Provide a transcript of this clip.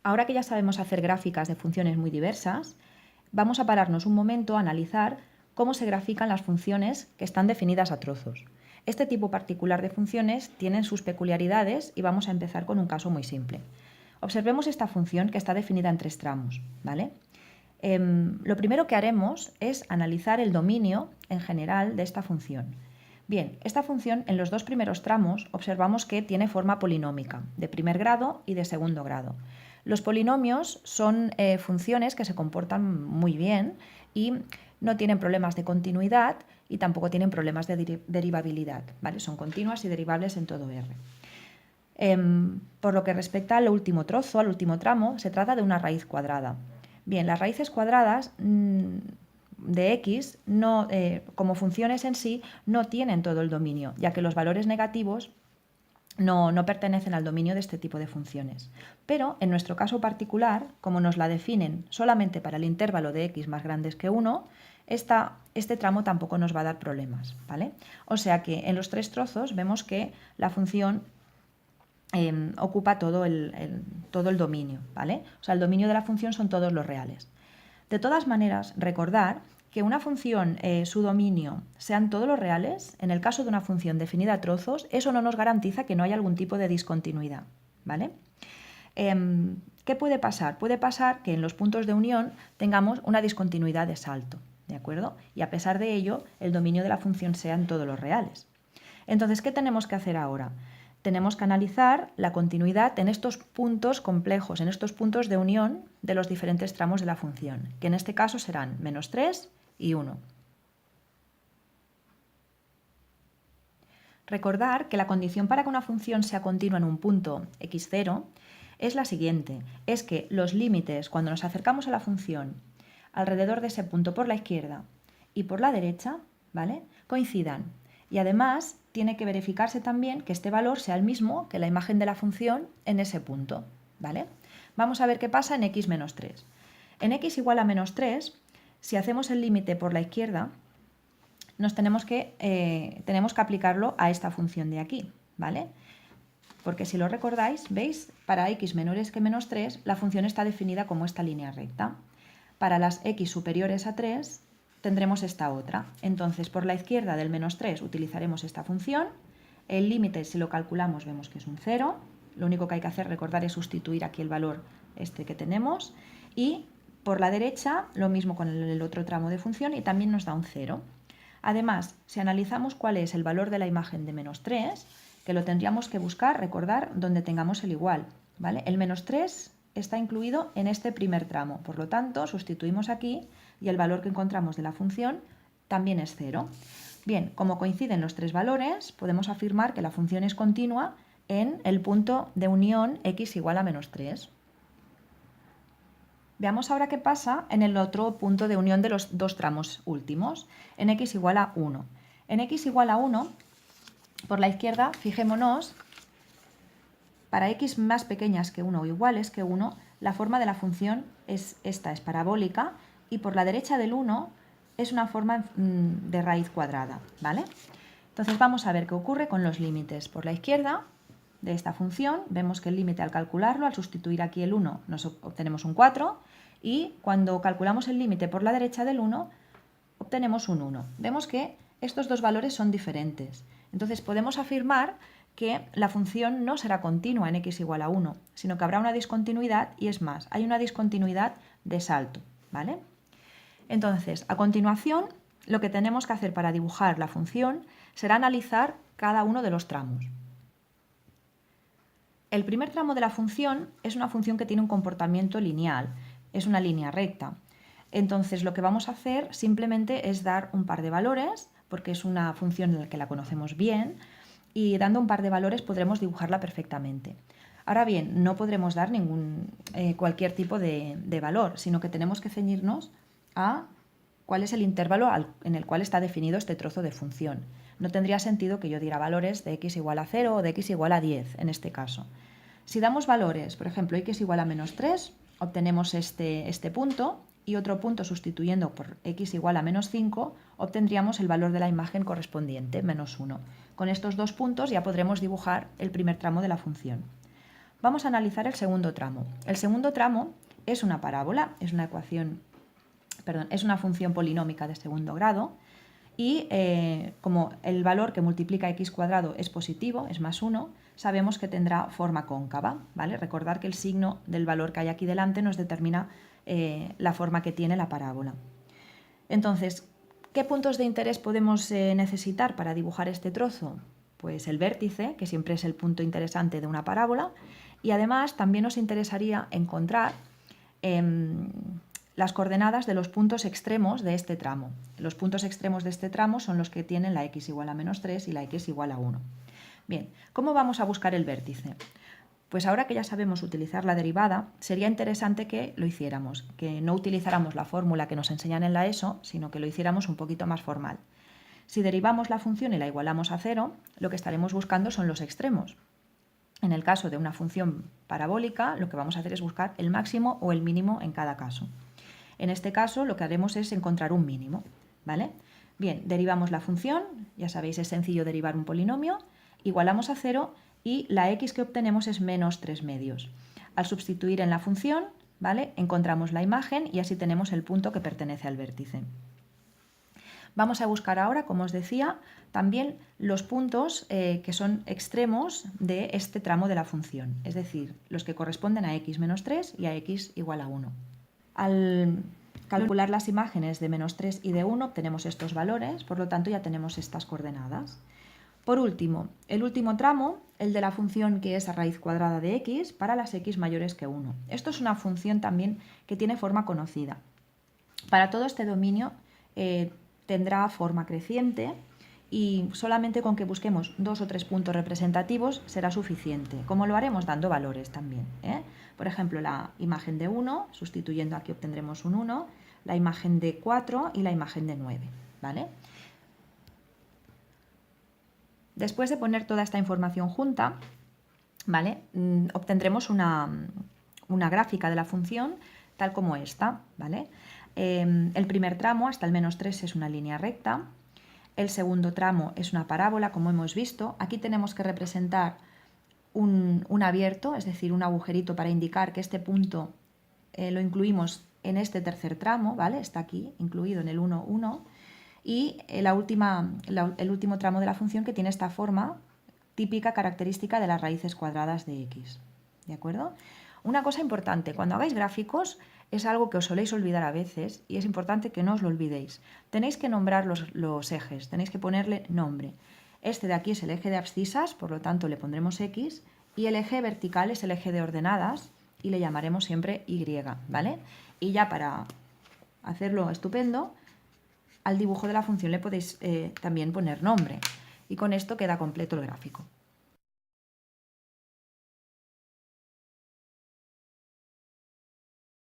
Ahora que ya sabemos hacer gráficas de funciones muy diversas, vamos a pararnos un momento a analizar cómo se grafican las funciones que están definidas a trozos. Este tipo particular de funciones tienen sus peculiaridades y vamos a empezar con un caso muy simple. Observemos esta función que está definida en 3 tramos, ¿vale? Lo primero que haremos es analizar el dominio en general de esta función. Bien, esta función en los 2 primeros tramos observamos que tiene forma polinómica, de primer grado y de segundo grado. Los polinomios son funciones que se comportan muy bien y no tienen problemas de continuidad y tampoco tienen problemas de derivabilidad, ¿vale? Son continuas y derivables en todo R. Por lo que respecta al último trozo, al último tramo, se trata de una raíz cuadrada. Bien, las raíces cuadradas de x, como funciones en sí, no tienen todo el dominio, ya que los valores negativos no pertenecen al dominio de este tipo de funciones. Pero en nuestro caso particular, como nos la definen solamente para el intervalo de x más grandes que 1, este tramo tampoco nos va a dar problemas, ¿vale? O sea que en los 3 trozos vemos que la función ocupa todo el dominio, ¿vale? O sea, el dominio de la función son todos los reales. De todas maneras, recordar que una función, su dominio, sean todos los reales, en el caso de una función definida a trozos, eso no nos garantiza que no haya algún tipo de discontinuidad, ¿vale? ¿Qué puede pasar? Puede pasar que en los puntos de unión tengamos una discontinuidad de salto, ¿de acuerdo? Y a pesar de ello, el dominio de la función sean todos los reales. Entonces, ¿qué tenemos que hacer ahora? Tenemos que analizar la continuidad en estos puntos complejos, en estos puntos de unión de los diferentes tramos de la función, que en este caso serán -3 y 1. Recordar que la condición para que una función sea continua en un punto x0 es la siguiente, es que los límites cuando nos acercamos a la función alrededor de ese punto por la izquierda y por la derecha, ¿vale?, coincidan. Y además tiene que verificarse también que este valor sea el mismo que la imagen de la función en ese punto, ¿vale? Vamos a ver qué pasa en x menos 3. En x igual a menos 3, si hacemos el límite por la izquierda, tenemos que aplicarlo a esta función de aquí, ¿vale? Porque si lo recordáis, ¿veis? Para x menores que menos 3, la función está definida como esta línea recta. Para las x superiores a 3, tendremos esta otra. Entonces, por la izquierda del menos 3 utilizaremos esta función. El límite, si lo calculamos, vemos que es un 0. Lo único que hay que hacer, recordar, es sustituir aquí el valor este que tenemos. Y por la derecha, lo mismo con el otro tramo de función y también nos da un 0. Además, si analizamos cuál es el valor de la imagen de menos 3, que lo tendríamos que buscar, recordar, donde tengamos el igual, ¿vale? El menos 3 está incluido en este primer tramo, por lo tanto, sustituimos aquí y el valor que encontramos de la función también es 0. Bien, como coinciden los 3 valores, podemos afirmar que la función es continua en el punto de unión x igual a menos 3. Veamos ahora qué pasa en el otro punto de unión de los 2 tramos últimos, en x igual a 1. En x igual a 1, por la izquierda, fijémonos, para x más pequeñas que 1 o iguales que 1, la forma de la función es esta, es parabólica, y por la derecha del 1 es una forma de raíz cuadrada, ¿vale? Entonces vamos a ver qué ocurre con los límites. Por la izquierda de esta función vemos que el límite al calcularlo, al sustituir aquí el 1, nos obtenemos un 4, y cuando calculamos el límite por la derecha del 1, obtenemos un 1. Vemos que estos dos valores son diferentes. Entonces podemos afirmar que la función no será continua en x igual a 1, sino que habrá una discontinuidad y es más, hay una discontinuidad de salto, ¿vale? Entonces, a continuación, lo que tenemos que hacer para dibujar la función será analizar cada uno de los tramos. El primer tramo de la función es una función que tiene un comportamiento lineal, es una línea recta. Entonces lo que vamos a hacer simplemente es dar un par de valores, porque es una función en la que la conocemos bien, y dando un par de valores podremos dibujarla perfectamente. Ahora bien, no podremos dar cualquier tipo de valor, sino que tenemos que ceñirnos a cuál es el intervalo en el cual está definido este trozo de función. No tendría sentido que yo diera valores de x igual a 0 o de x igual a 10 en este caso. Si damos valores, por ejemplo, x igual a menos 3, obtenemos este punto, y otro punto sustituyendo por x igual a menos 5, obtendríamos el valor de la imagen correspondiente, menos 1. Con estos dos puntos ya podremos dibujar el primer tramo de la función. Vamos a analizar el segundo tramo. El segundo tramo es una parábola, es una función polinómica de segundo grado y como el valor que multiplica x cuadrado es positivo, es +1, sabemos que tendrá forma cóncava, ¿vale? Recordar que el signo del valor que hay aquí delante nos determina la forma que tiene la parábola. Entonces, ¿qué puntos de interés podemos necesitar para dibujar este trozo? Pues el vértice, que siempre es el punto interesante de una parábola, y además también nos interesaría encontrar las coordenadas de los puntos extremos de este tramo. Los puntos extremos de este tramo son los que tienen la x igual a -3 y la x igual a 1. Bien, ¿cómo vamos a buscar el vértice? Pues ahora que ya sabemos utilizar la derivada, sería interesante que lo hiciéramos, que no utilizáramos la fórmula que nos enseñan en la ESO, sino que lo hiciéramos un poquito más formal. Si derivamos la función y la igualamos a 0, lo que estaremos buscando son los extremos. En el caso de una función parabólica, lo que vamos a hacer es buscar el máximo o el mínimo en cada caso. En este caso, lo que haremos es encontrar un mínimo, ¿vale? Bien, derivamos la función, ya sabéis, es sencillo derivar un polinomio, igualamos a 0 y la x que obtenemos es -3/2. Al sustituir en la función, ¿vale?, encontramos la imagen y así tenemos el punto que pertenece al vértice. Vamos a buscar ahora, como os decía, también los puntos que son extremos de este tramo de la función, es decir, los que corresponden a x menos 3 y a x igual a 1. Al calcular las imágenes de -3 y de 1 obtenemos estos valores, por lo tanto ya tenemos estas coordenadas. Por último, el último tramo, el de la función que es a raíz cuadrada de x para las x mayores que 1. Esto es una función también que tiene forma conocida. Para todo este dominio tendrá forma creciente y solamente con que busquemos 2 o 3 puntos representativos será suficiente. ¿Cómo lo haremos? Dando valores también, ¿eh? Por ejemplo, la imagen de 1, sustituyendo aquí obtendremos un 1, la imagen de 4 y la imagen de 9, ¿vale? Después de poner toda esta información junta, ¿vale?, obtendremos una gráfica de la función tal como esta, ¿vale? El primer tramo, hasta el -3, es una línea recta. El segundo tramo es una parábola, como hemos visto. Aquí tenemos que representar un abierto, es decir, un agujerito para indicar que este punto lo incluimos en este tercer tramo, ¿vale? Está aquí, incluido en el 1, 1. Y el último tramo de la función que tiene esta forma típica característica de las raíces cuadradas de x. ¿De acuerdo? Una cosa importante, cuando hagáis gráficos es algo que os soléis olvidar a veces y es importante que no os lo olvidéis. Tenéis que nombrar los ejes, tenéis que ponerle nombre. Este de aquí es el eje de abscisas, por lo tanto le pondremos x, y el eje vertical es el eje de ordenadas y le llamaremos siempre y, ¿vale? Y ya para hacerlo estupendo, al dibujo de la función le podéis también poner nombre y con esto queda completo el gráfico.